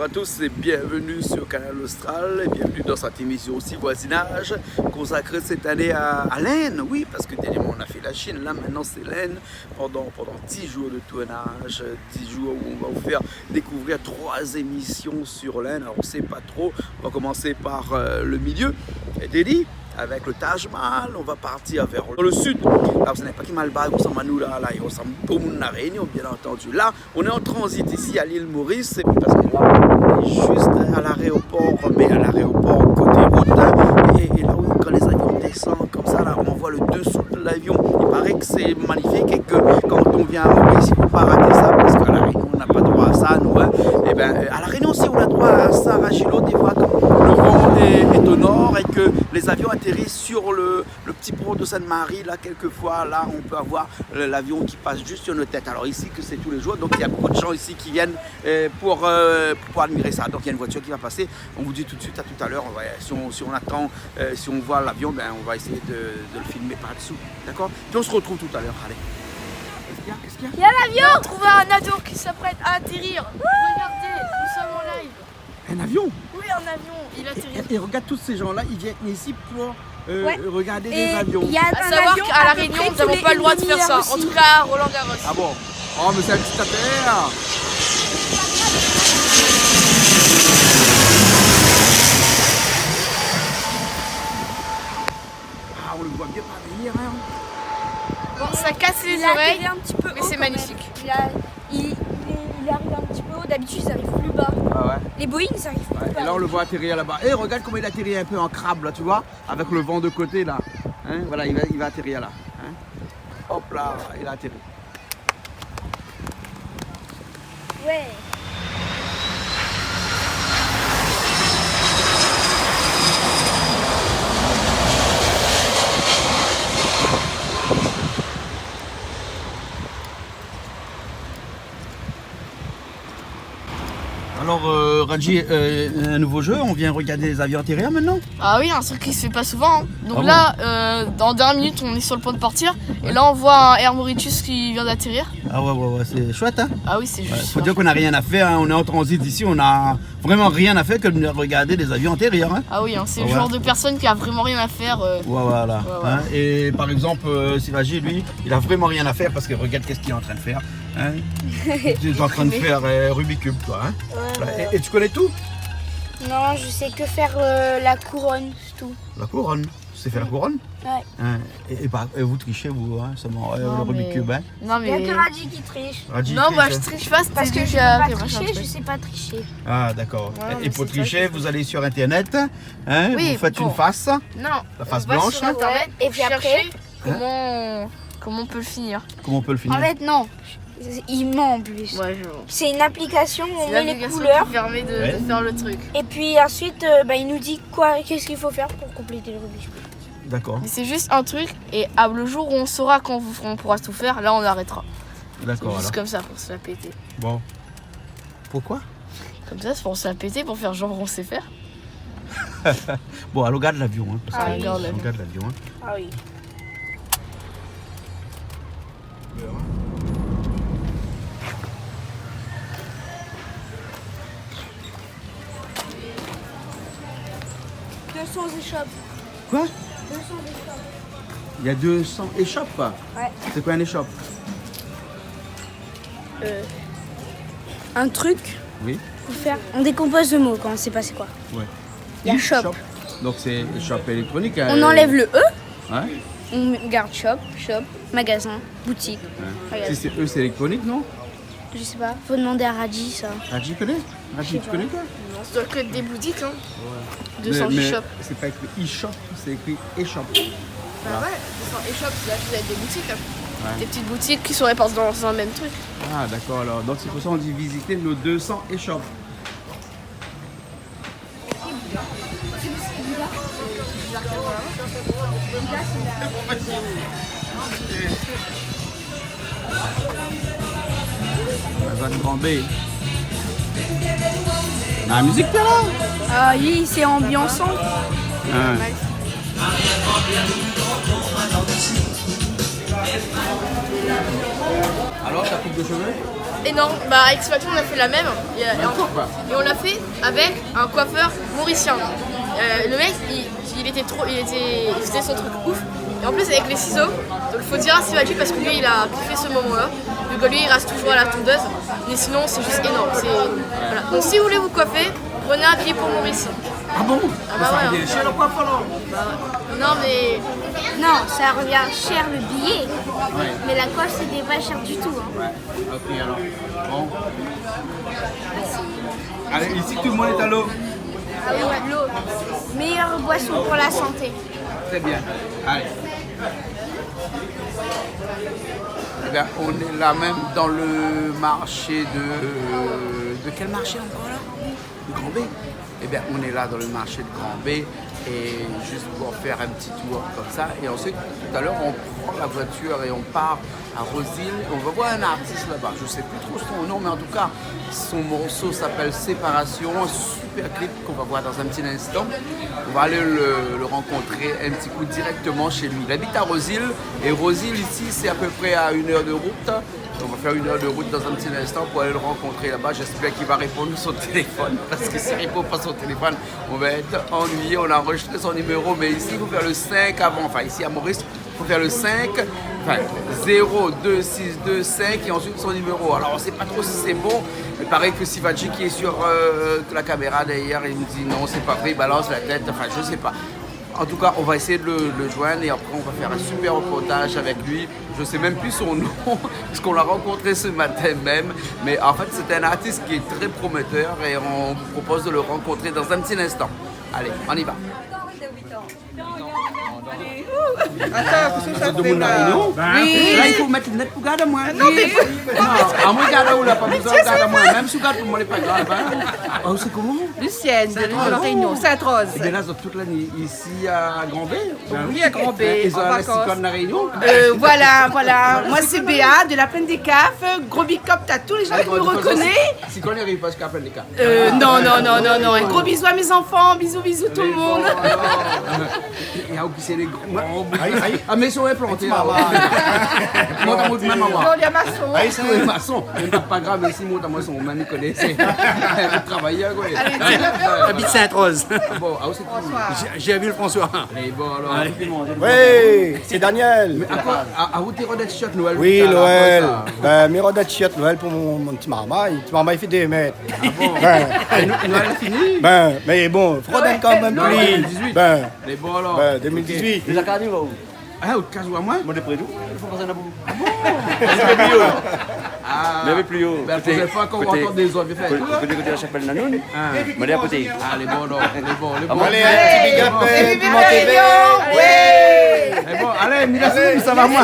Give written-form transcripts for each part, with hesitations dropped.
bonjour à tous et bienvenue sur Canal Austral et bienvenue dans cette émission aussi voisinage consacrée cette année à l'Aisne, oui, parce que dernièrement on a fait la Chine, là maintenant c'est l'Aisne pendant 10 jours de tournage, 10 jours où on va vous faire découvrir 3 émissions sur l'Aisne. Alors on ne sait pas trop, on va commencer par le milieu, Delhi, avec le Taj Mahal, on va partir vers le sud. Là, ce n'est pas qui Malbag, on s'en nous là, on s'en la Réunion, bien entendu. Là, on est en transit ici à l'île Maurice, parce que là, on est juste à l'aéroport, mais à l'aéroport côté route. Et là où, quand les avions descendent comme ça, là, on voit le dessous de l'avion. Il paraît que c'est magnifique et que quand on vient à Maurice, il ne faut pas rater ça, parce qu'à la Réunion, on n'a pas droit à ça, nous. Hein. Et bien, à la Réunion aussi, on a droit à ça, à Gilo, des fois, quand le vent est au nord et que les avions atterrissent sur le petit pont de Sainte-Marie. Là, quelquefois, là, on peut avoir l'avion qui passe juste sur nos têtes. Alors ici, que c'est tous les jours, donc il y a beaucoup de gens ici qui viennent pour admirer ça. Donc il y a une voiture qui va passer. On vous dit tout de suite, à tout à l'heure. Si on attend, si on voit l'avion, ben, on va essayer de le filmer par dessous. D'accord? Puis on se retrouve tout à l'heure. Allez. Qu'est-ce qu'il y a? Il y a l'avion! On a trouvé un avion qui s'apprête à atterrir. Regardez, nous sommes en live. Un avion? Oui, un avion. Il atterrit. Et regarde tous ces gens-là, ils viennent ici pour regarder des avions. Il y a à savoir qu'à La Réunion, nous n'avons pas le droit de faire ça. En tout cas, à Roland Garros. Ah bon? Oh, mais c'est un petit affaire. Ah, on le voit bien pas venir, hein. Bon, ça casse les oreilles, un petit peu mais c'est magnifique. Il arrive un petit peu haut, d'habitude ça arrive plus bas. Ah ouais. Les Boeing ça arrive plus bas. Et là on le voit atterrir là-bas. Et regarde comment il atterrit un peu en crabe là, tu vois, avec le vent de côté là. Hein, voilà, il va atterrir là. Hein. Hop là, il a atterri. Ouais. Alors Raji, un nouveau jeu, on vient regarder les avions atterrir maintenant? Ah oui, un truc qui se fait pas souvent. Hein. Donc Ah là, dans 2 minutes, on est sur le point de partir. Et là, on voit un Air Mauritius qui vient d'atterrir. Ah ouais, c'est chouette hein. Ah oui, c'est juste. Faut dire qu'on n'a rien à faire, hein. On est en transit ici, on a vraiment rien à faire que de regarder des avions atterrir. Hein. Ah oui, hein, c'est le genre de personne qui a vraiment rien à faire. Voilà. Ouais. Hein. Et par exemple, Sivaji, lui, il a vraiment rien à faire parce que regarde qu'est-ce qu'il est en train de faire. Hein. Il est en train de faire Rubik's Cube, toi. Hein. Ouais. Et tu connais tout? Non, je sais que faire la couronne, c'est tout. La couronne. Tu sais faire la couronne? Ouais. Hein. Et vous trichez, vous, hein, seulement le Rubik's Cube. Hein. Non, Il y a mais. que Raji qui triche. Raji, Non, triche, moi hein. je triche pas, Parce que je sais déjà pas fait machin tricher, truc. je sais pas tricher. Ah, d'accord. Ouais, mais Et pour c'est tricher, ça, vous allez sur Internet, hein, Oui, vous faites bon. une face, Non, la face on va blanche. sur Internet Et et puis puis après, comment on peut le finir. Comment on peut le finir? En fait, non. Il ment en plus. Ouais, je C'est une application où on C'est met les l'application couleurs. qui permet de faire le truc. Et puis ensuite, il nous dit qu'est-ce qu'il faut faire pour compléter le Rubik's Cube. D'accord, Mais c'est juste un truc et le jour où on saura quand on pourra tout faire, là on arrêtera. C'est d'accord. juste Alors. comme ça pour se la péter. Bon. Pourquoi? Comme ça, c'est pour se la péter, pour faire genre on sait faire. Bon, alors regarde l'avion. Hein, parce Ah, que- regarde l'avion. regarde l'avion. Hein. Ah oui. Échoppes. Quoi? 200 échoppes. Il y a 200 échoppes. Ouais. C'est quoi un échoppe? Un truc Oui. pour faire. On décompose le mot quand on sait pas c'est quoi. Ouais. Il y a shop. Donc c'est échoppe électronique. On enlève le E, Ouais. on garde shop, magasin, boutique. Si c'est eux, c'est électronique, non? Je sais pas, faut demander à Raji ça. Raji connais? Raji, tu connais quoi? Non, ça doit que être des boutiques, hein. Ouais. 200 Mais e-shop. c'est pas écrit e-shop, c'est écrit échoppe. Bah ouais, 200 e-shop, là vous avez des boutiques. Hein. Ouais. Des petites boutiques qui sont réparties dans un même truc. Ah d'accord, alors donc c'est pour ça qu'on dit visiter nos 200 échoppes. La zone Grand B. La musique t'es là? Ah oui, c'est ambiançant. Ouais. Alors ta coupe de cheveux? énorme. Bah, avec X-Faction, on a fait la même. Et on l'a fait avec un coiffeur mauricien. Le mec, il faisait son truc ouf. Et en plus, avec les ciseaux, donc il faut dire à Sivaji parce que lui, il a kiffé ce moment-là. Vu que lui, il reste toujours à la tondeuse. Mais sinon, c'est juste énorme. Voilà. Donc, si vous voulez vous coiffer, prenez un billet pour Maurice. Ah bon? Ah bah ouais. C'est cher le coiffeur alors? Non, mais. Non, ça revient cher le billet. Mais la coiffe, c'était pas cher du tout. Hein. Ouais. Ok alors. Bon. Allez, ici tout le monde est à l'eau. Ah oui, ouais, l'eau. Meilleure boisson pour la santé. Très bien. Allez. Eh bien, on est là même dans le marché de quel marché encore là? De Grand B. Eh bien, on est là dans le marché de Grand B et juste pour faire un petit tour comme ça. Et ensuite, tout à l'heure, on prend la voiture et on part à Rosil. On va voir un artiste là-bas. Je ne sais plus trop son nom, mais en tout cas, son morceau s'appelle Séparation. Un super clip qu'on va voir dans un petit instant. On va aller le rencontrer un petit coup directement chez lui. Il habite à Rosil et Rosil ici, c'est à peu près à 1 heure de route. On va faire 1 heure de route dans un petit instant pour aller le rencontrer là-bas. J'espère qu'il va répondre son téléphone parce que s'il ne répond pas son téléphone, on va être ennuyé. On a enregistré son numéro, mais ici, il faut faire le 5 avant. Enfin, ici à Maurice, il faut faire le 5, enfin 02625 et ensuite son numéro. Alors, on ne sait pas trop si c'est bon. Il paraît que Sivaji qui est sur la caméra derrière, il me dit non, c'est pas vrai, il balance la tête. Enfin, je ne sais pas. En tout cas, on va essayer de le joindre et après on va faire un super reportage avec lui. Je ne sais même plus son nom, parce qu'on l'a rencontré ce matin même. Mais en fait, c'est un artiste qui est très prometteur et on vous propose de le rencontrer dans un petit instant. Allez, on y va. Attends, qu'est-ce que ça fait là? Oui. Là, il faut mettre une net pour garder moi. Non, mais non, moi, garde où là, pas besoin de garder moi. Même si garde pour moi, n'est pas grave. Oh, c'est comment? Lucienne, de la Réunion, Sainte-Rose. Et bien là, toute l'année, ici à Grand B. Oui, à Grand B. Ils ont en la vacances. Sicone de la Réunion. Voilà. Moi, c'est Béa, de la Plaine des Cafes. Gros big up, t'as tous les gens qui me reconnaissent. Sicone n'arrive pas jusqu'à la Plaine des Cafes. Non. Un gros bisou à mes enfants. Bisous tout le monde. Et à c'est les gros. Ah, mais ils sont implantés là. Moi, t'as même Non, moi. il y a maçon. Ah, ils sont les maçons. Pas grave, mais si moi, t'as moi, son mani connaît. C'est travailler, quoi. J'habite Sainte-Rose. Bon, ah, c'est cool. J'ai vu le François. Et bon, alors. Oui, c'est Daniel. À vous, t'es rodé de shot Noël. Oui, Noël. Ben, mes rodés de chiottes Noël pour mon petit marmaille. Petit marmaille fait 2 mètres. Ah bon? Noël est fini? Ben, mais bon, Froden quand même Noël plus. 2018. Ben, Les bon, alors. 2018. Les accords va où? Ah, au cas où à moi? Moi, de près d'où? Il faut passer un bout. Ah, Mais plus haut. ben, la prochaine fois qu'on va entendre des autres, fait tout là. Côté de la chapelle Nanoun. Mais à côté. Ah, les bons, alors. Les bons. Allez, un petit big up pour mon TV. Eh bon, allez, merci, ça va moi.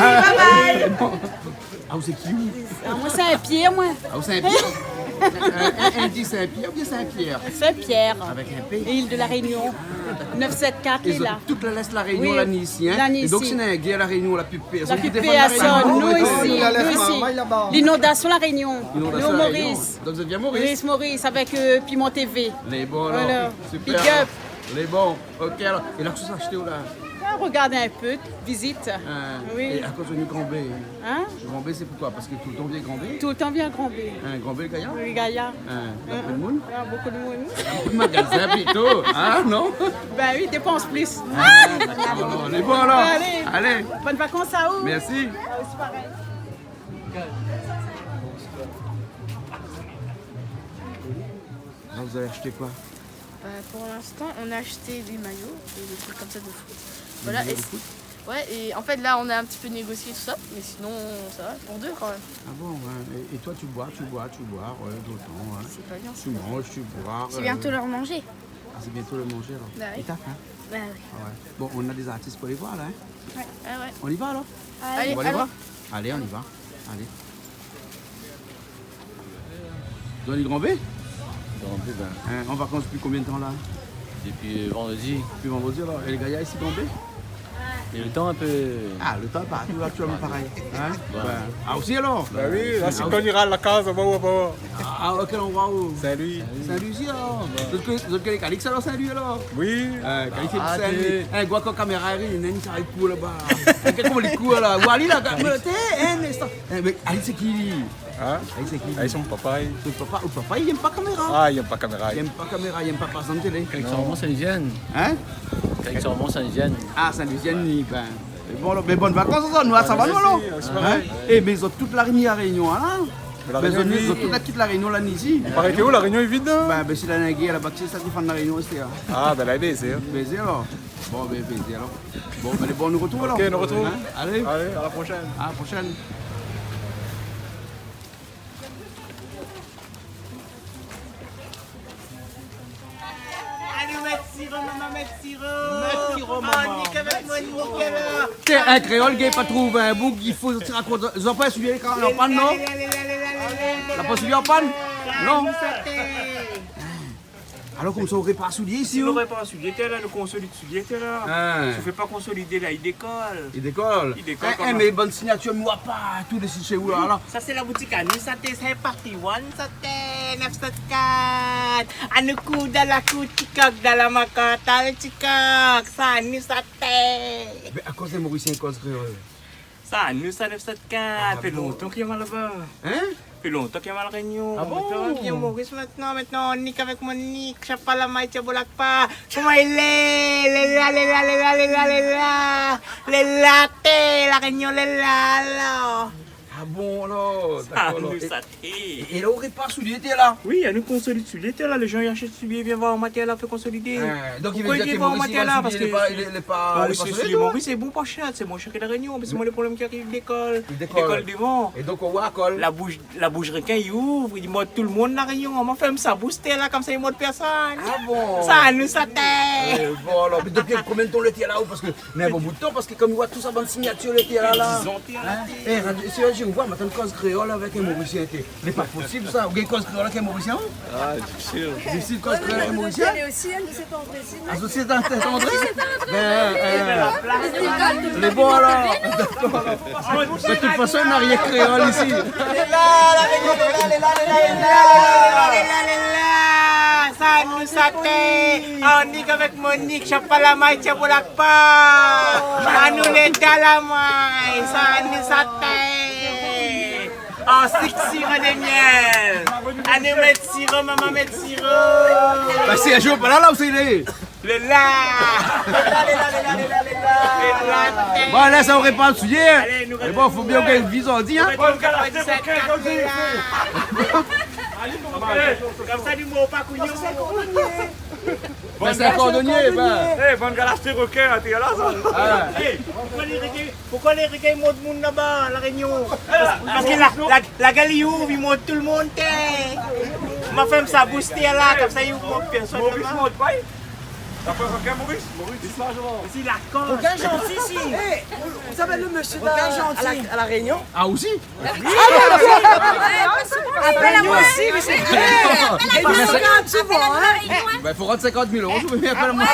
Ah, vous c'est qui? Moi, Saint-Pierre, moi. Ah, vous c'est un Pierre? Un dit Saint-Pierre ou bien Saint-Pierre? Saint-Pierre, Avec un P. île de la Réunion. 974 est Ils ont là. toute l'Est la Réunion, Oui, la Nici. la Et Nici. donc, si on a un guerre à la Réunion, la pupée. La pupée à Sonne, nous ici. L'inondation, la Réunion. Nous, Maurice. Donc, vous êtes bien Maurice? Maurice, avec Piment TV. Les bons, alors. Voilà. Super. Big up. Les bons. Ok, alors. Et là, tout ça acheté où là? Regardez un peu, visite. Oui. Et à cause du Grand B. Hein? Grand B, c'est pourquoi? Parce que tout le temps vient Grand B. Tout le temps vient Grand B. Grand B, le Gaillard? Oui, Gaïa. Il y a plein de monde. Beaucoup de monde. Beaucoup de magasins plutôt. Ah, non? Ben oui, dépense plus. Alors, les bons, alors. Allez. Bonnes vacances à vous. Merci. C'est pareil. Là, vous allez acheter quoi? Pour l'instant, on a acheté des maillots et des trucs comme ça de foot. Voilà. Ouais, et en fait, là, on a un petit peu négocié tout ça, mais sinon, ça va, pour 2 quand même. Ah bon, ouais. Et toi, tu bois, ouais, d'autant. Ouais. C'est pas bien. Tu manges, tu bois. C'est bientôt leur manger. Ah, c'est bientôt le manger, alors. Bah oui. Et t'as faim? Bah oui. Ah ouais. Bon, on a des artistes pour les voir, là. Hein. Ah ouais. On y va, alors? Allez, On va les allons. voir? Allez, on y va. Allez. Dans les Grand B? En vacances depuis combien de temps, là? Depuis vendredi. Depuis vendredi, alors. Et les gars, ici, Grand B? Et le temps un peu... Ah, le temps est partout actuellement pareil. Hein? Ben, ah aussi alors? Bah oui, là c'est quand il râle la case, bah. Ah, à quel endroit où? Salut. Salut ici alors? Vous êtes les Calix alors, salut alors? Oui. Calix c'est salut. Eh, quoi que caméra il y a une ça cool là-bas. Qu'est-ce qu'on les coups là? Wally là, mais Alix c'est qui? Hein? Alix c'est qui? Ah, ils sont papa. Son papa, il aime pas caméra. Ah, il aime pas caméra. Il aime pas caméra, il aime pas passer en télé. Quand ils sont Saint-Lusienne. Hein? Quand ils sont Saint-Lusienne. Ah, Saint-Lusienne, ben. Bon, mais bonnes vacances, nous, ça va, nous, alors? Eh, mais ils ont toute la Réunion, hein? Ils ont toute la Réunion, là, ici. Vous arrêtez où? La Réunion est vide? Ben, c'est la guerre, là-bas, c'est ça qui fait la Réunion, c'est là. Ah, ben là, baiser. Baiser, alors? Bon, ben, baiser, alors. Bon, ben, bon, nous retrouvons, alors. Ok, nous retrouvons. Allez, Allez, à la prochaine. à la prochaine. Tiens, un créole qui n'est pas trouvé un bouc, il faut se raconter. Ils n'ont pas suivi en panne, non? Ils n'ont pas suivi en panne? Non? Alors comme ça, on n'aurait pas soulier ici? On n'aurait pas soulier, là, le consolide soulier, là. Ah. Si on ne fait pas consolider, là, il décolle. Il décolle? Il décolle. Mais bonne signature, moi pas, tous les sites chez vous là. Ça c'est la boutique à nous, ça c'est parti one, ça c'est 974. À nous coup dans la coup tikok, dans la macata, le tikok, ça nous ça c'est. Mais à cause des Mauriciens, cause créole. Ça nous ça 974, ça fait longtemps qu'il y a mal là-bas. Hein? Ça fait longtemps qu'il y a mal à Réunion. Ah bon? Il y a Maurice maintenant, Nick avec Monique, je sais pas la maille, tu bolak pas. Comment il est? Les latés, la Réunion, les là. Ah bon, là, Ah, d'accord. nous ça Et là, on n'aurait pas soulier, t'es là? Oui, il nous consolide soulier, là. Les gens ils achètent soulier, viennent voir au matériel, là, fait consolider. Donc il Pourquoi veut dire il que va au Maurice, matériel là? Parce que il est pas Maurice, Maurice, c'est bon pas cher, c'est moins cher que la Réunion. C'est moi le problème qui arrive d'école. Il décolle. L'école devant. Et donc on voit à colle. La bouche requin, il ouvre, il mode tout le monde la Réunion. On m'a fait ça booster là, comme ça, il mode personne. Ah bon? Ça nous ça t'est. Bon alors, mais depuis combien de temps le là-haut? Parce que, mais un bon bout de temps, parce que comme il voit tout ça, bonne signature, le là. Eh, si on voit, maintenant, cause créole avec un Mauricien, c'est pas possible ça. Ou bien cause créole avec un Mauricien? Ah, difficile. Difficile cause créole avec un Mauricien? Elle est aussi un de cet André. Ah, c'est un tête André? Les bons alors. De toute façon, il n'a rien créole ici. Ça nous ça t'est. On dit qu'avec Monique, je sais pas la maille, tu bolak pas. Ça nous les dans la maille, ça nous ça t'est. En sirop de miel. À nous mettre sirop, maman mettre sirop. Bah, c'est un jour pas là où c'est il est. Le là. Bon, là, ça aurait pas à souiller. Mais bon, faut bien qu'il vise en dit, hein. Comme ça, du mot pas couillon. Ben, c'est un cordonnier, ben. Eh, bonne galasse de requin, t'es là, ça? Pourquoi les requins montent le monde là-bas, à la Réunion? Parce que la galerie ouvre, ils montent tout le monde. Ma femme, ça booster là, comme ça, ils ouvrent personne Maurice là-bas. monte pas? T'as pas requin, Maurice? Maurice, il se lâche avant. C'est la corde. Aucun gentil ici. Vous savez le monsieur à la Réunion? Ah, aussi? Appelle-moi aussi, mais c'est clair. Et nous, on regarde souvent, hein. Ben, il faut rendre 50 000 €, je veux bien faire le moins.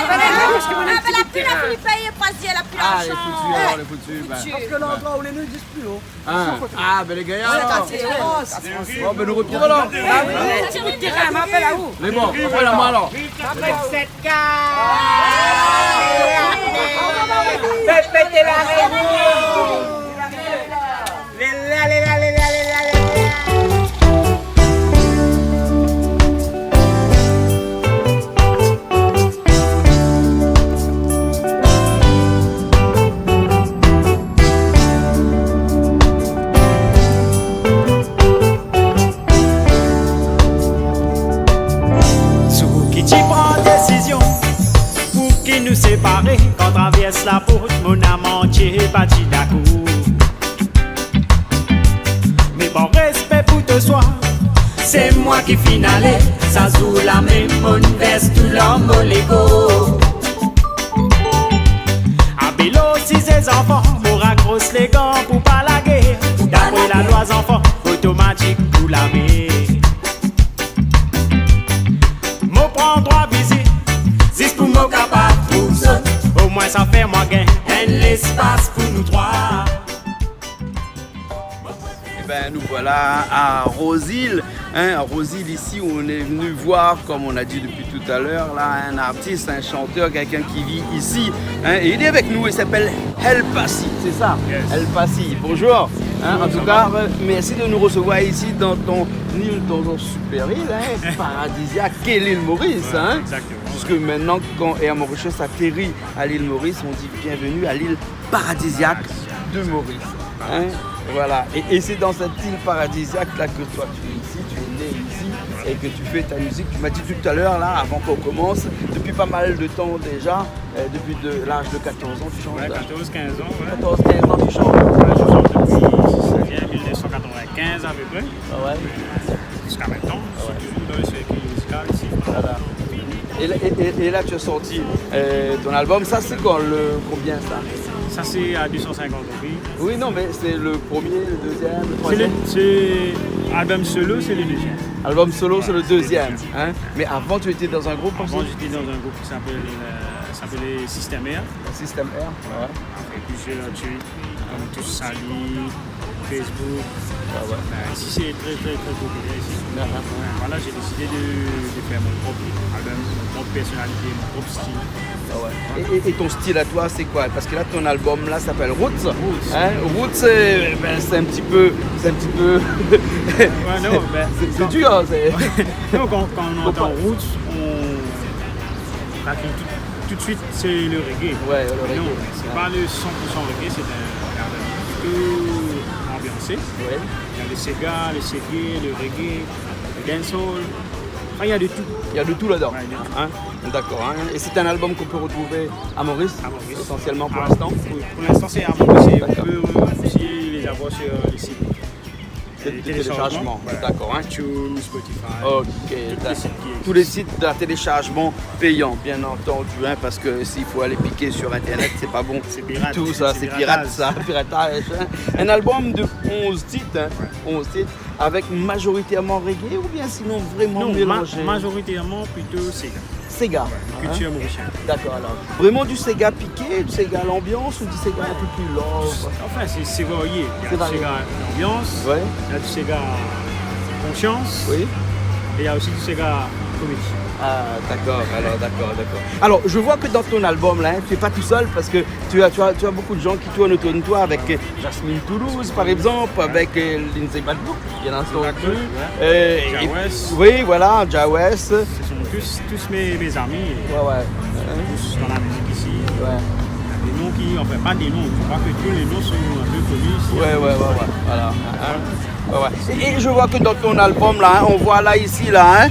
Ah, les foutus, alors, les foutus. Ben. Parce que l'endroit où les nœuds disent plus haut. Ah, ben, les gars, alors. C'est grosse. Bon, ben, nous retrouvons alors. M'appelle à où? Les bons, après la main alors. Cette carte. Faites péter la Réunion. Nous séparer quand traverse la porte, mon amitié bâti d'accord. Mais bon respect pour te soir, c'est moi qui finale. Ça joue la même mon veste, tout l'homme l'ego. À Bélo, si ces enfants, pour raccroche les gants pour pas la guerre. D'après la loi enfants, automatique pour la mer. Mon prend droit visite, c'est pour mon capable. Au moins ça fait moi gain, un laisse nous voilà à Rose-Île. À Rose-Île, ici, où on est venu voir, comme on a dit depuis tout à l'heure, là, un artiste, un chanteur, quelqu'un qui vit ici. Et il est avec nous, il s'appelle El Passi, c'est ça? El Passi, bonjour. En tout cas, merci de nous recevoir ici dans ton île, dans ton super île, paradisiaque, qu'est l'île Maurice. Exactement. Puisque maintenant, quand Air Mauritius atterrit à l'île Maurice, on dit bienvenue à l'île paradisiaque de Maurice. Voilà. Et c'est dans cette île paradisiaque là que toi tu es ici, tu es né ici et que tu fais ta musique. Tu m'as dit tout à l'heure, là, avant qu'on commence, depuis pas mal de temps déjà, depuis l'âge de 14 ans, tu chantes. 14-15 ans. 14-15 ans, tu chantes. Je chante depuis 1995 à peu près. Jusqu'à maintenant. Je suis toujours dans le circuit musical ici. Voilà. Et là, tu as sorti ton album. Ça, c'est quoi, combien ça? Ça, c'est à 250 €. Oui, non, mais c'est le premier, le deuxième, le troisième. C'est album solo, c'est le deuxième. Album solo, c'est le deuxième. Mais avant, tu étais dans un groupe aussi? Avant, j'étais dans un groupe qui s'appelait System Air. System Air, ouais. Et puis, j'ai là-dessus, comme tous Sally, Facebook. Ici, c'est très populaire ici. Voilà, j'ai décidé de faire mon propre album, mon propre personnalité, mon propre style. Et ton style à toi, c'est quoi? Parce que là, ton album là s'appelle Roots. Roots, c'est un petit peu. C'est dur. Non, quand on entend Roots, tout de suite, c'est le reggae. Ouais, le reggae. Non, c'est pas le 100% reggae, c'est un album plutôt ambiancé. Ouais. Il y a le Sega, le Segé, le reggae, le dancehall. Enfin, il y a de tout. Il y a de tout là-dedans. Ouais, d'accord. Et c'est un album qu'on peut retrouver à Maurice, essentiellement pour l'instant. Pour l'instant, c'est à Maurice. On peut aussi les avoir sur les sites. Téléchargement, d'accord. iTunes, Spotify. Ok, tous les sites de téléchargement payants, bien entendu, parce que s'il faut aller piquer sur Internet, c'est pas bon. C'est pirate. Tout ça, c'est pirate, ça, piratage. Un album de 11 titres, 11 titres, avec majoritairement reggae ou bien sinon vraiment mélangé? Majoritairement plutôt Sega. Sega. Culture mauricienne. D'accord, alors. Vraiment du Sega piqué, du Sega à l'ambiance ou du Sega un peu plus love? Enfin, c'est varié. Il y a du Sega à l'ambiance, il y a du Sega à conscience, et il y a aussi du Sega comédie. Ah, d'accord. Alors, je vois que dans ton album, là, tu n'es pas tout seul parce que tu as beaucoup de gens qui tournent autour de toi avec Jasmine Toulouse, par exemple, avec Lindsay Badbook, bien entendu. Jawes. Oui, voilà, Jawes. Ce sont tous mes amis. Tous dans la musique ici. Des noms qui, enfin, pas des noms, je crois que tous les noms sont un peu connus ici. Voilà. Et je vois que dans ton album là, on voit là ici là,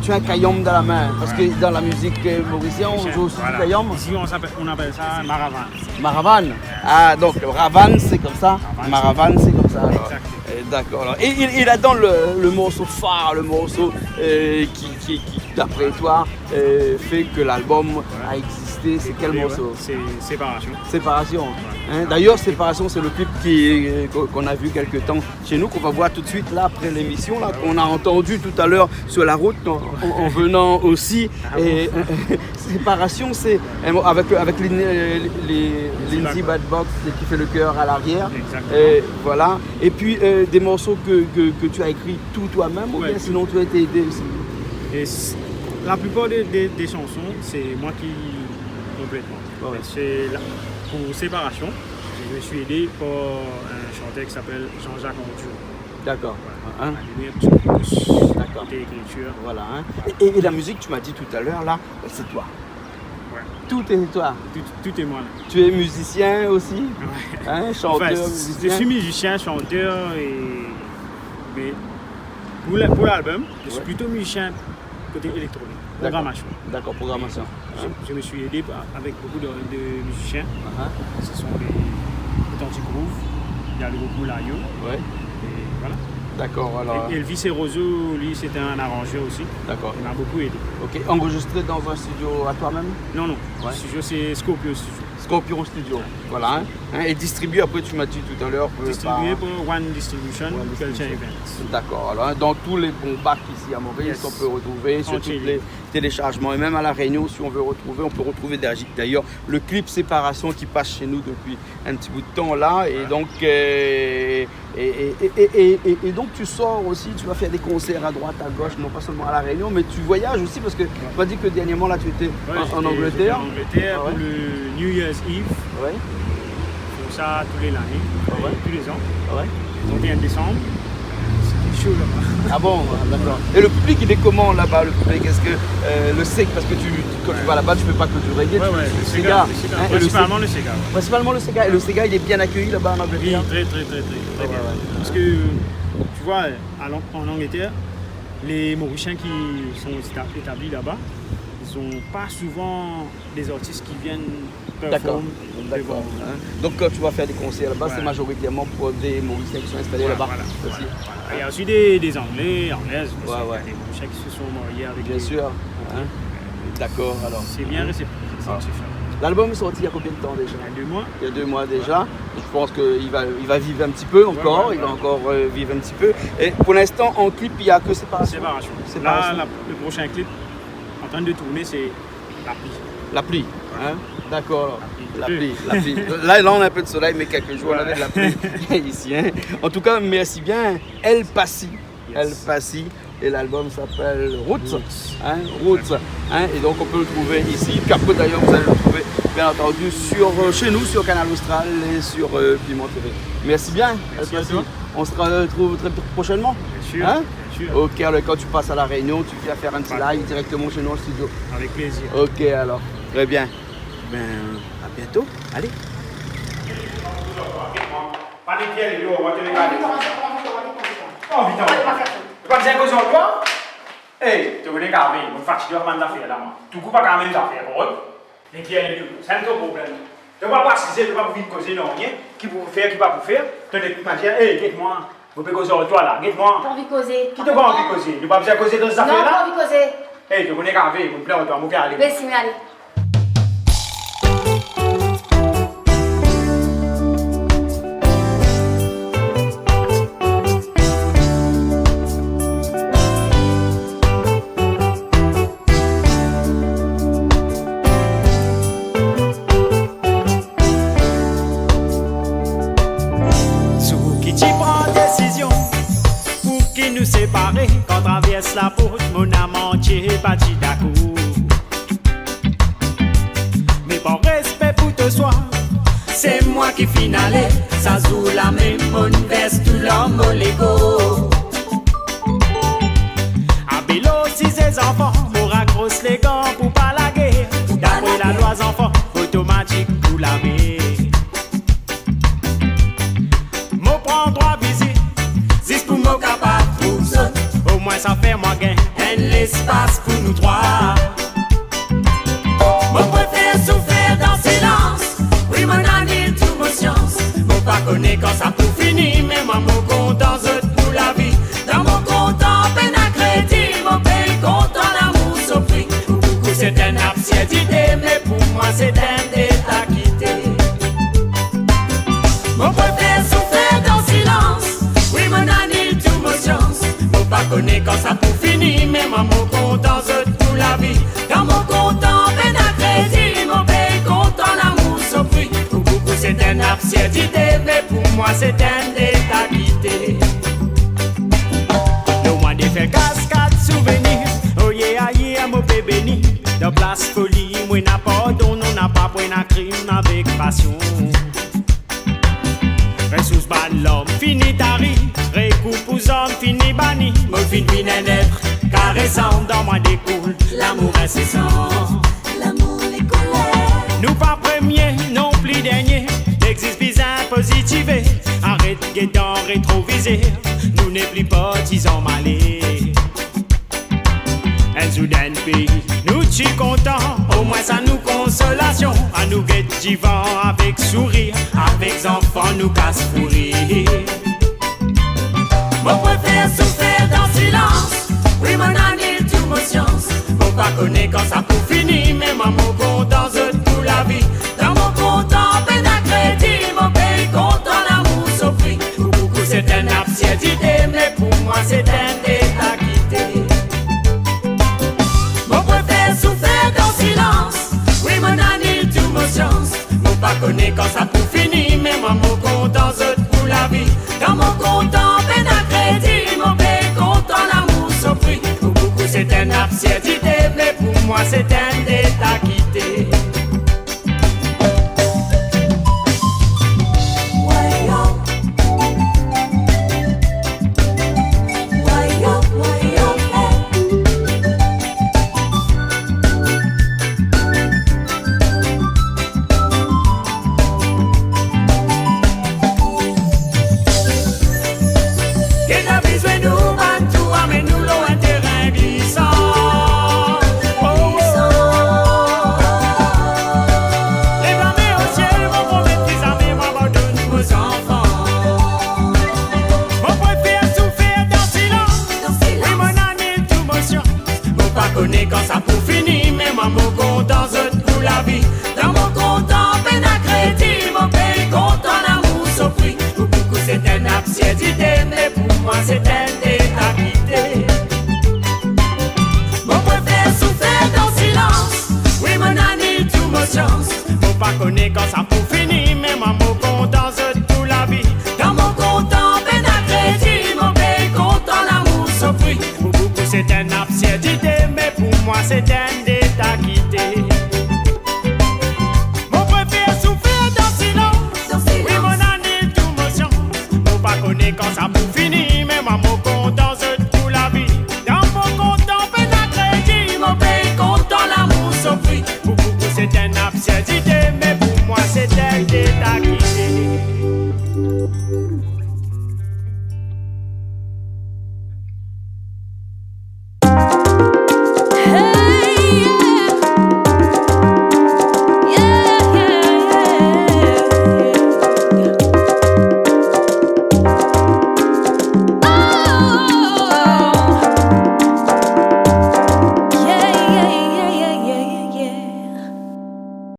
tu as un caillom dans la main. Parce que dans la musique mauricienne, on joue aussi du caillom. Ici on appelle ça maravan. Maravan. Ah donc le ravan c'est comme ça. Maravan c'est comme ça. Alors. D'accord. Et il a dans le morceau phare, le morceau qui d'après toi fait que l'album a existé. C'est quel morceau? C'est Séparation. Séparation. D'ailleurs, Séparation, c'est le clip qu'on a vu quelque temps chez nous, qu'on va voir tout de suite là après l'émission, qu'on a entendu tout à l'heure sur la route en venant aussi. Et Séparation, c'est avec Lindsay Badbook qui fait le chœur à l'arrière. Et voilà. Et puis des morceaux que tu as écrits tout toi-même ou bien sinon tu as été aidé aussi? Et la plupart des chansons, c'est moi qui complètement. Pour Séparation, je me suis aidé par un chanteur qui s'appelle Jean-Jacques Monture. D'accord. D'accord. Écriture. Voilà. Et la musique, tu m'as dit tout à l'heure, là, c'est toi. Tout est toi. Tout est moi. Là. Tu es musicien aussi, chanteur, musicien. Je suis musicien, chanteur, mais pour l'album, je suis plutôt musicien côté électronique. Programmation. D'accord, programmation. Je me suis aidé avec beaucoup de musiciens. Ce sont les Authentiques Groove, il y a le groupe Moulayo. Et voilà. D'accord, alors. Et Elvis et Roseau, lui, c'était un arrangeur aussi. D'accord. Il m'a beaucoup aidé. Ok, enregistré dans un studio à toi-même? Non. Le studio, c'est Scorpio Studio. Scorpion Studio. Voilà. Et distribué, après tu m'as dit tout à l'heure. Distribué pour One Distribution, Culture Events. D'accord. Alors dans tous les bons bacs ici à Maurice, on peut retrouver sur tous les téléchargements. Et même à La Réunion, si on veut retrouver, on peut retrouver d'ailleurs le clip Séparation qui passe chez nous depuis un petit bout de temps là. Et donc, et donc tu sors aussi, tu vas faire des concerts à droite, à gauche, non pas seulement à La Réunion, mais tu voyages aussi parce que tu m'as dit que dernièrement là tu étais en Angleterre. En Angleterre pour le New Year's Eve. Ouais. Ils font ça tous les années, tous les ans. Ouais. 31 décembre. C'était chaud là-bas. Ah bon, d'accord. Et le public il est comment là-bas, le public? Est-ce que le Sega, parce que quand tu vas là-bas tu fais pas que du reggae, le Sega. Principalement le Sega. Principalement le Sega. Et le Sega il est bien accueilli là-bas en Angleterre? Oui, très bien. Parce que tu vois, en Angleterre, les Mauriciens qui sont établis là-bas, ils n'ont pas souvent des artistes qui viennent performer. D'accord. Donc quand tu vas faire des concerts là-bas, c'est majoritairement pour des Mauriciens qui sont installés là-bas aussi. Il y a aussi des Anglais, Anglaises, des Mauriciens qui se sont mariés avec Bien sûr. D'accord, alors. C'est bien réceptif. L'album est sorti il y a combien de temps déjà? Il y a 2 mois. Il y a 2 mois déjà. Je pense qu'il va vivre un petit peu encore. Il va encore vivre un petit peu. Et pour l'instant, en clip, il n'y a que Séparation. Là, le prochain clip en train de tourner, c'est La Pluie. La Pluie, d'accord. La pluie. Là, on a un peu de soleil, mais quelques jours, on avait de la pluie ici. En tout cas, merci bien. El Passi. El Passi. Et l'album s'appelle Roots. Roots. Et donc, on peut le trouver ici. Puis après, d'ailleurs, vous allez le trouver, bien entendu, chez nous, sur Canal Austral et sur Piment TV. Merci bien. Merci à toi. On se retrouve très prochainement. Bien sûr. Ok, alors quand tu passes à La Réunion, tu viens faire un petit live directement chez nous au studio. Avec plaisir. Ok, alors. Très bien. Ben, à bientôt. Allez. Pas dire que j'en dois? Eh, tu connais qu'à venir, on fatigue pas mal d'affaires là, moi. Tu coupes pas quand même d'affaires, bon? Et qui est le c'est un problème. Tu ne vas pas assister, tu ne vas pas venir causer, non, rien. Qui peut faire, qui va pas faire. Tu ne peux pas dire, eh, guette-moi. Vous pouvez causer toi là, guette-moi. Pas envie de causer. Qui te pas envie de causer? Tu ne vas pas causer dans ces affaires là? Non, pas envie de causer. Eh, tu connais qu'à venir, mon plaît, on doit m'occuper aller. Vas-y, mais allez. Nous séparer quand traverse la porte, mon amant bâti d'accord. Mais par respect pour te soir, c'est moi qui finale. Ça joue la même bonne veste, tout l'homme au Lego. À Bélo, si ses enfants, me raccroche les gants pour pas la guerre. D'après la loi enfants, automatique pour la mer. Me prend droit visite, c'est pour me capable. Au moins ça fait moi gain un l'espace pour nous trois. Mon préfère souffrir dans silence. Oui mon année tout mon science. Mon pas connaît quand ça pour finir. Mais moi mon content pour la vie. Dans mon content peine à crédit. Mon pays content l'amour s'offrit. Pour beaucoup c'est une absurdité. Mais pour moi c'est un état quitté. Mon préfère souffrir dans silence. Oui mon année tout mon science. Pas connaît quand ça pour finir, mais moi mon content pour la vie. Dans mon content, peine à crédit, mon pays content, l'amour s'offrit. Pour beaucoup c'est une absurdité, mais pour moi c'est un état quitté. Le mois de faire cascade souvenir, oh yeah, yeah, mon bébé béni. Dans place folie, moi n'a pas don, on n'a pas point à crime avec passion. Ressources ban l'homme, fini tari. Récoupe aux hommes, fini banni. Me fin un être caressant. Dans moi découle l'amour incessant. L'amour les colères. Nous pas premiers, non plus derniers. L'existe bizarre, positivé. Arrête guettant, rétrovisé. Nous n'est plus partisans malés. Un soudain pays, nous t'y contents. Au moins ça nous consolation. À nous guette vivant avec sourire. Avec enfants nous casse pourrir. Mon préfère souffrir dans silence. Oui mon année tout mon science. Mon pas connaît quand ça pour finir. Mais moi mon content pour la vie. Dans mon connais quand ça pour finir, mais moi mon content pour la vie. Dans mon content, peine à crédit, mon pays content, l'amour sans prix. Pour beaucoup c'est une absurdité, mais pour moi c'est un état quitté. Quand ça pour finir, mais moi mon content pour la vie. Dans mon content, peine à crédit, mon pays content, l'amour sans prix. Pour beaucoup c'est une absurdité, mais pour moi c'est un état quitté. Mon préfère souffrir dans silence, oui mon ami tout mon chance. Faut pas connaître quand ça pour finir, mais moi mon content pour la vie. Dans mon content, peine à crédit, mon pays content, l'amour sans prix. Pour beaucoup c'est une absurdité, mais pour moi c'est un